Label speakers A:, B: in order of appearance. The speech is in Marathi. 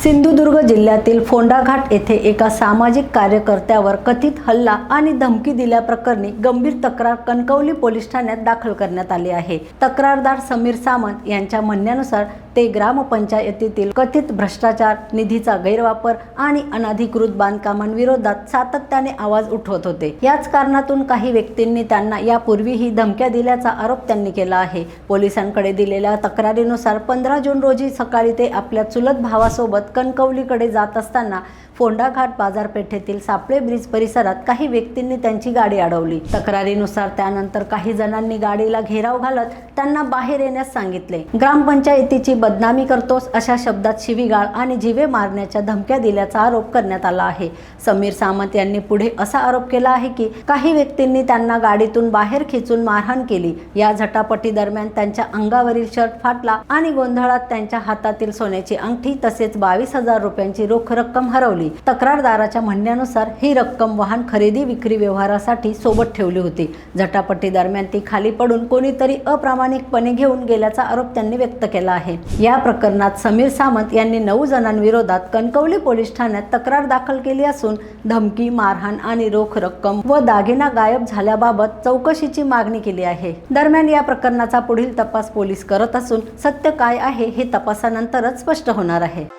A: सिंधुदुर्ग जिल्ह्यातील फोंडाघाट येथे एका सामाजिक कार्यकर्त्यावर कथित हल्ला आणि धमकी दिल्याप्रकरणी गंभीर तक्रार कणकवली पोलीस ठाण्यात दाखल करण्यात आली आहे। तक्रारदार समीर सामंत यांच्या म्हणण्यानुसार ते ग्रामपंचायतीतील कथित भ्रष्टाचार, निधीचा गैरवापर आणि अनधिकृत बांधकामांविरोधात सातत्याने आवाज उठवत होते। याच कारणातून काही व्यक्तींनी त्यांना यापूर्वीही धमक्या दिल्याचा आरोप त्यांनी केला आहे। पोलिसांकडे दिलेल्या तक्रारीनुसार 15 जून रोजी सकाळी ते आपल्या चुलत भावासोबत कणकवलीकडे जात असताना फोंडाघाट बाजारपेठेतील सापळे ब्रिज परिसरात काही व्यक्तींनी त्यांची गाडी अडवली। तक्रारीनुसार त्यानंतर काही जणांनी गाडीला घेराव घालत त्यांना बाहेर येण्यास सांगितले। ग्रामपंचायतीची बदनामी करतोस अशा शब्दात शिवीगाळ आणि जीवे मारण्याच्या धमक्या दिल्याचा आरोप करण्यात आला आहे। समीर सामंत यांनी पुढे असा आरोप केला आहे की काही व्यक्तींनी त्यांना गाडीतून बाहेर खेचून मारहाण केली। या झटापटी दरम्यान त्यांच्या अंगावरील शर्ट फाटला आणि गोंधळात त्यांच्या हातातील सोन्याची अंगठी तसेच 22,000 रुपयांची रोख रक्कम हरवली। तक्रारदाराच्या म्हणण्यानुसार ही रक्कम वाहन खरेदी विक्री व्यवहारासाठी सोबत ठेवली होती। झटापटी दरम्यान ती खाली पडून कोणीतरी अप्रामाणिकपणे घेऊन गेल्याचा आरोप त्यांनी व्यक्त केला आहे। या प्रकरणात समीर सामंत यांनी 9 जणांविरोधात कणकवली पोलीस ठाण्यात तक्रार दाखल केली असून धमकी, मारहाण आणि रोख रक्कम व दागिना गायब झाल्याबाबत चौकशीची मागणी केली आहे। दरम्यान या प्रकरणाचा पुढील तपास पोलीस करत असून सत्य काय आहे हे तपासानंतरच स्पष्ट होणार आहे।